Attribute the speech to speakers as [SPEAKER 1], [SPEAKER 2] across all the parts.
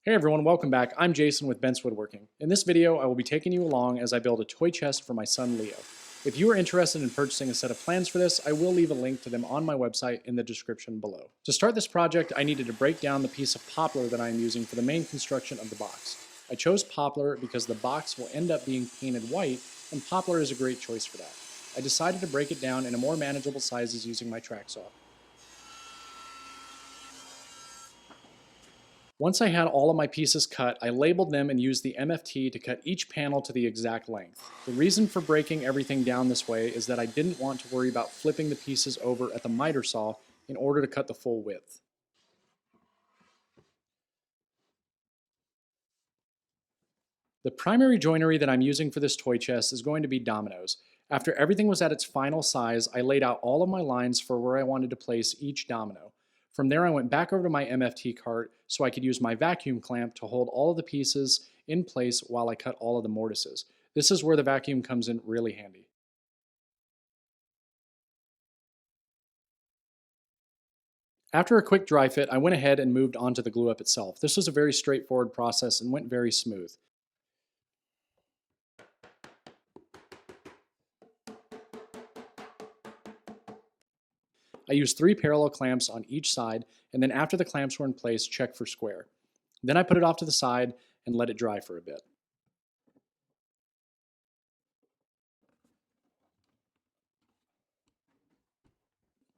[SPEAKER 1] Hey everyone, welcome back. I'm Jason with Bent's Woodworking. In this video, I will be taking you along as I build a toy chest for my son Leo. If you are interested in purchasing a set of plans for this, I will leave a link to them on my website in the description below. To start this project, I needed to break down the piece of poplar that I am using for the main construction of the box. I chose poplar because the box will end up being painted white, and poplar is a great choice for that. I decided to break it down into more manageable sizes using my track saw. Once I had all of my pieces cut, I labeled them and used the MFT to cut each panel to the exact length. The reason for breaking everything down this way is that I didn't want to worry about flipping the pieces over at the miter saw in order to cut the full width. The primary joinery that I'm using for this toy chest is going to be dominoes. After everything was at its final size, I laid out all of my lines for where I wanted to place each domino. From there, I went back over to my MFT cart so I could use my vacuum clamp to hold all of the pieces in place while I cut all of the mortises. This is where the vacuum comes in really handy. After a quick dry fit, I went ahead and moved on to the glue up itself. This was a very straightforward process and went very smooth. I used 3 parallel clamps on each side, and then after the clamps were in place, check for square. Then I put it off to the side and let it dry for a bit.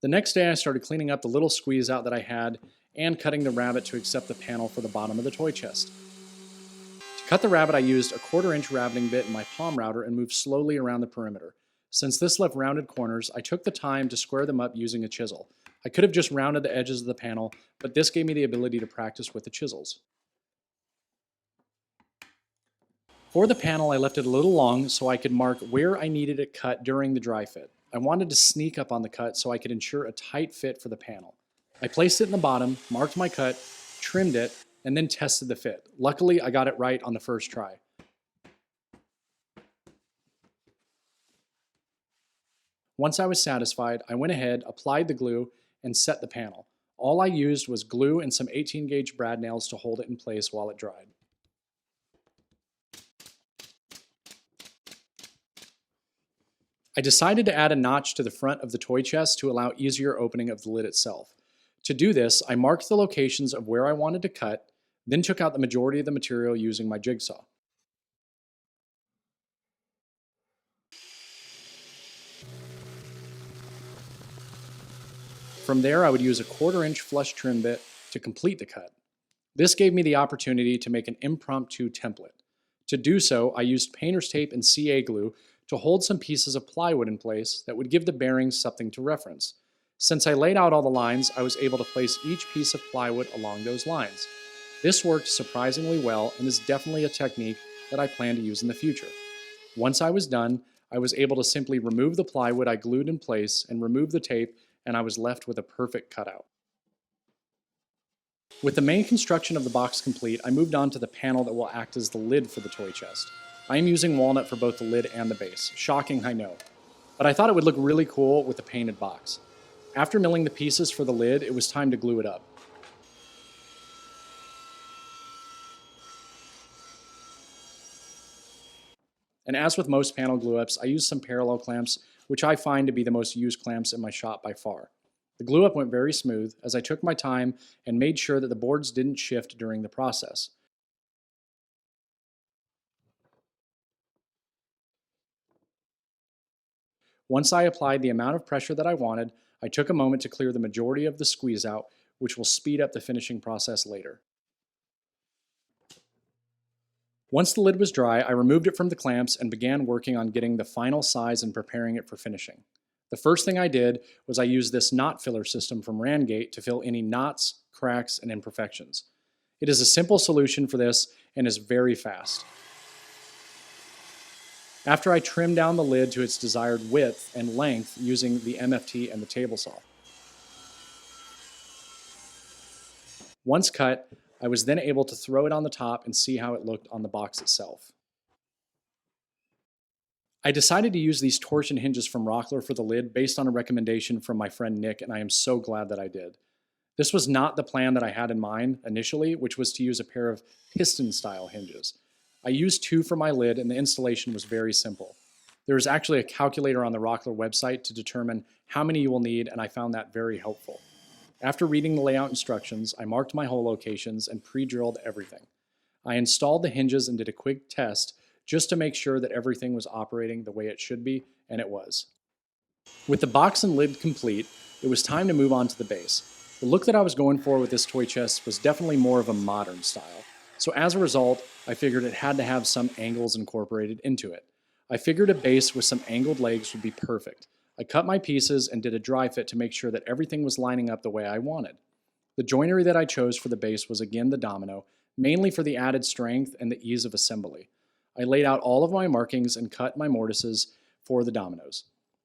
[SPEAKER 1] The next day I started cleaning up the little squeeze out that I had and cutting the rabbet to accept the panel for the bottom of the toy chest. To cut the rabbet, I used a 1/4-inch rabbeting bit in my palm router and moved slowly around the perimeter. Since this left rounded corners, I took the time to square them up using a chisel. I could have just rounded the edges of the panel, but this gave me the ability to practice with the chisels. For the panel, I left it a little long so I could mark where I needed it cut during the dry fit. I wanted to sneak up on the cut so I could ensure a tight fit for the panel. I placed it in the bottom, marked my cut, trimmed it, and then tested the fit. Luckily, I got it right on the first try. Once I was satisfied, I went ahead, applied the glue, and set the panel. All I used was glue and some 18-gauge brad nails to hold it in place while it dried. I decided to add a notch to the front of the toy chest to allow easier opening of the lid itself. To do this, I marked the locations of where I wanted to cut, then took out the majority of the material using my jigsaw. From there, I would use a 1/4-inch flush trim bit to complete the cut. This gave me the opportunity to make an impromptu template. To do so, I used painter's tape and CA glue to hold some pieces of plywood in place that would give the bearings something to reference. Since I laid out all the lines, I was able to place each piece of plywood along those lines. This worked surprisingly well and is definitely a technique that I plan to use in the future. Once I was done, I was able to simply remove the plywood I glued in place and remove the tape, and I was left with a perfect cutout. With the main construction of the box complete, I moved on to the panel that will act as the lid for the toy chest. I am using walnut for both the lid and the base. Shocking, I know. But I thought it would look really cool with the painted box. After milling the pieces for the lid, it was time to glue it up. And as with most panel glue ups, I used some parallel clamps, which I find to be the most used clamps in my shop by far. The glue up went very smooth as I took my time and made sure that the boards didn't shift during the process. Once I applied the amount of pressure that I wanted, I took a moment to clear the majority of the squeeze out, which will speed up the finishing process later. Once the lid was dry, I removed it from the clamps and began working on getting the final size and preparing it for finishing. The first thing I did was I used this knot filler system from Rangate to fill any knots, cracks, and imperfections. It is a simple solution for this and is very fast. After I trimmed down the lid to its desired width and length using the MFT and the table saw. Once cut, I was then able to throw it on the top and see how it looked on the box itself. I decided to use these torsion hinges from Rockler for the lid based on a recommendation from my friend Nick, and I am so glad that I did. This was not the plan that I had in mind initially, which was to use a pair of piston-style hinges. I used 2 for my lid, and the installation was very simple. There is actually a calculator on the Rockler website to determine how many you will need, and I found that very helpful. After reading the layout instructions, I marked my hole locations and pre-drilled everything. I installed the hinges and did a quick test just to make sure that everything was operating the way it should be, and it was. With the box and lid complete, it was time to move on to the base. The look that I was going for with this toy chest was definitely more of a modern style. So as a result, I figured it had to have some angles incorporated into it. I figured a base with some angled legs would be perfect. I cut my pieces and did a dry fit to make sure that everything was lining up the way I wanted. The joinery that I chose for the base was again the domino, mainly for the added strength and the ease of assembly. I laid out all of my markings and cut my mortises for the dominoes.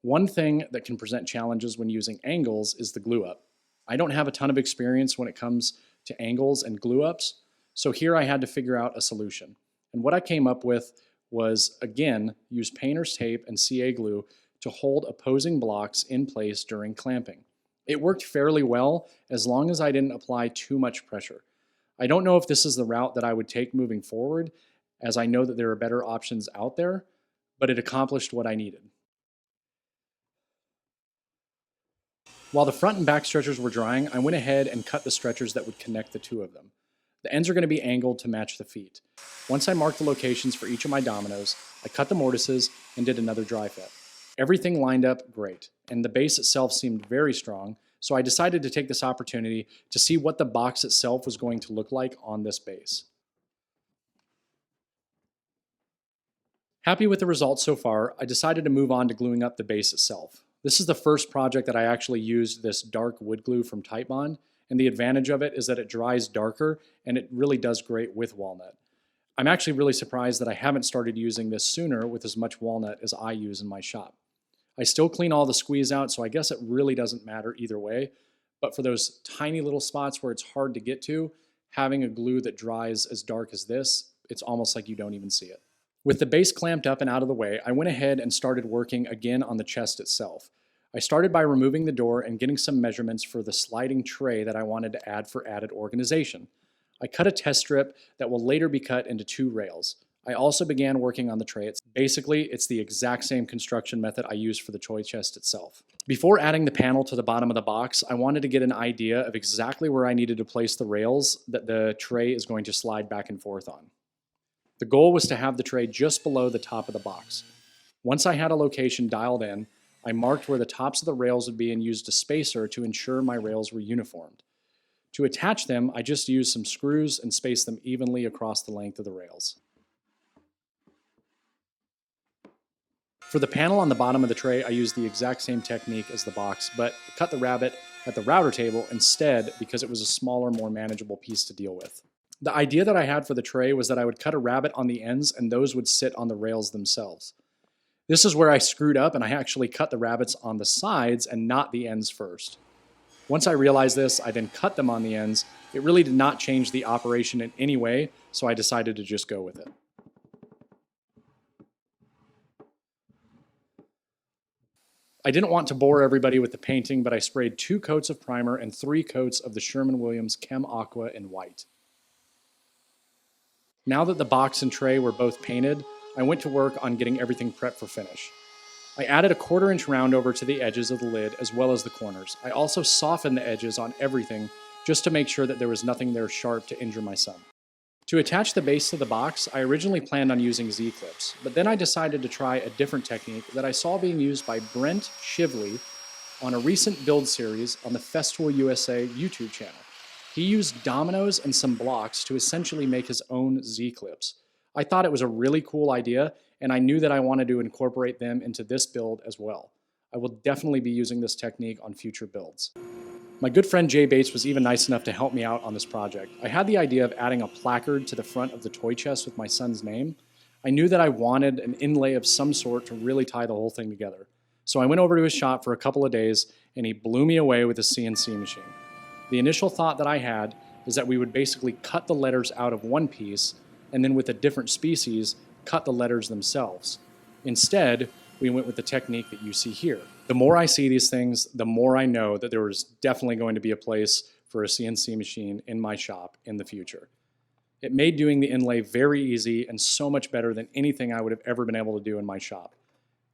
[SPEAKER 1] One thing that can present challenges when using angles is the glue up. I don't have a ton of experience when it comes to angles and glue ups, so here I had to figure out a solution. And what I came up with was, again, use painter's tape and CA glue to hold opposing blocks in place during clamping. It worked fairly well as long as I didn't apply too much pressure. I don't know if this is the route that I would take moving forward, as I know that there are better options out there, but it accomplished what I needed. While the front and back stretchers were drying, I went ahead and cut the stretchers that would connect the 2 of them. The ends are going to be angled to match the feet. Once I marked the locations for each of my dominoes, I cut the mortises and did another dry fit. Everything lined up great, and the base itself seemed very strong, so I decided to take this opportunity to see what the box itself was going to look like on this base. Happy with the results so far, I decided to move on to gluing up the base itself. This is the first project that I actually used this dark wood glue from Starbond, and the advantage of it is that it dries darker and it really does great with walnut. I'm actually really surprised that I haven't started using this sooner with as much walnut as I use in my shop. I still clean all the squeeze out, so I guess it really doesn't matter either way, but for those tiny little spots where it's hard to get to, having a glue that dries as dark as this, it's almost like you don't even see it. With the base clamped up and out of the way, I went ahead and started working again on the chest itself. I started by removing the door and getting some measurements for the sliding tray that I wanted to add for added organization. I cut a test strip that will later be cut into 2 rails. I also began working on the tray. Basically, it's the exact same construction method I used for the toy chest itself. Before adding the panel to the bottom of the box, I wanted to get an idea of exactly where I needed to place the rails that the tray is going to slide back and forth on. The goal was to have the tray just below the top of the box. Once I had a location dialed in, I marked where the tops of the rails would be and used a spacer to ensure my rails were uniformed. To attach them, I just used some screws and spaced them evenly across the length of the rails. For the panel on the bottom of the tray, I used the exact same technique as the box, but cut the rabbet at the router table instead because it was a smaller, more manageable piece to deal with. The idea that I had for the tray was that I would cut a rabbet on the ends and those would sit on the rails themselves. This is where I screwed up and I actually cut the rabbets on the sides and not the ends first. Once I realized this, I then cut them on the ends. It really did not change the operation in any way, so I decided to just go with it. I didn't want to bore everybody with the painting, but I sprayed 2 coats of primer and 3 coats of the Sherwin-Williams Chem Aqua in white. Now that the box and tray were both painted, I went to work on getting everything prepped for finish. I added a 1/4 inch roundover to the edges of the lid as well as the corners. I also softened the edges on everything just to make sure that there was nothing there sharp to injure my son. To attach the base to the box, I originally planned on using Z-clips, but then I decided to try a different technique that I saw being used by Brent Shively on a recent build series on the Festool USA YouTube channel. He used dominoes and some blocks to essentially make his own Z-clips. I thought it was a really cool idea, and I knew that I wanted to incorporate them into this build as well. I will definitely be using this technique on future builds. My good friend Jay Bates was even nice enough to help me out on this project. I had the idea of adding a placard to the front of the toy chest with my son's name. I knew that I wanted an inlay of some sort to really tie the whole thing together. So I went over to his shop for a couple of days, and he blew me away with a CNC machine. The initial thought that I had is that we would basically cut the letters out of one piece, and then with a different species, cut the letters themselves. Instead, we went with the technique that you see here. The more I see these things, the more I know that there is definitely going to be a place for a CNC machine in my shop in the future. It made doing the inlay very easy and so much better than anything I would have ever been able to do in my shop.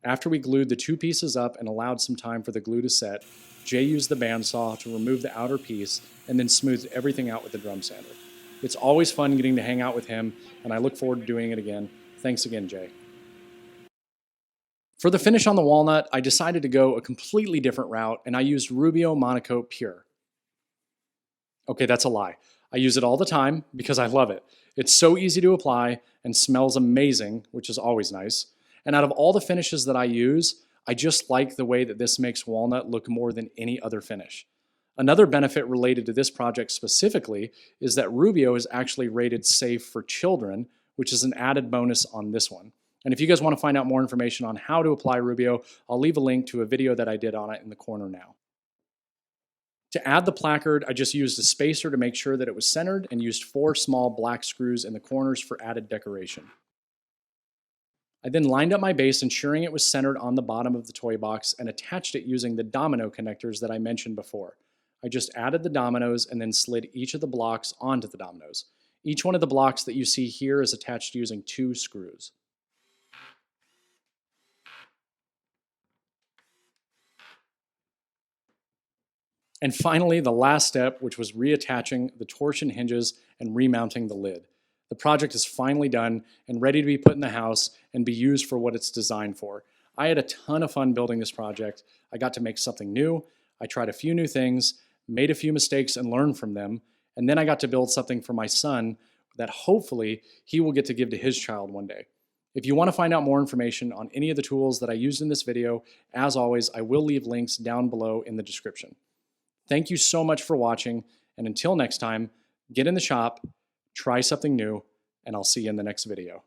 [SPEAKER 1] After we glued the two pieces up and allowed some time for the glue to set, Jay used the bandsaw to remove the outer piece and then smoothed everything out with the drum sander. It's always fun getting to hang out with him, and I look forward to doing it again. Thanks again, Jay. For the finish on the walnut, I decided to go a completely different route, and I used Rubio Monocoat Pure. Okay, that's a lie. I use it all the time because I love it. It's so easy to apply and smells amazing, which is always nice. And out of all the finishes that I use, I just like the way that this makes walnut look more than any other finish. Another benefit related to this project specifically is that Rubio is actually rated safe for children, which is an added bonus on this one. And if you guys want to find out more information on how to apply Rubio, I'll leave a link to a video that I did on it in the corner now. To add the placard, I just used a spacer to make sure that it was centered and used 4 small black screws in the corners for added decoration. I then lined up my base, ensuring it was centered on the bottom of the toy box, and attached it using the domino connectors that I mentioned before. I just added the dominoes and then slid each of the blocks onto the dominoes. Each one of the blocks that you see here is attached using 2 screws. And finally, the last step, which was reattaching the torsion hinges and remounting the lid. The project is finally done and ready to be put in the house and be used for what it's designed for. I had a ton of fun building this project. I got to make something new. I tried a few new things, made a few mistakes and learned from them, and then I got to build something for my son that hopefully he will get to give to his child one day. If you want to find out more information on any of the tools that I used in this video, as always, I will leave links down below in the description. Thank you so much for watching, and until next time, get in the shop, try something new, and I'll see you in the next video.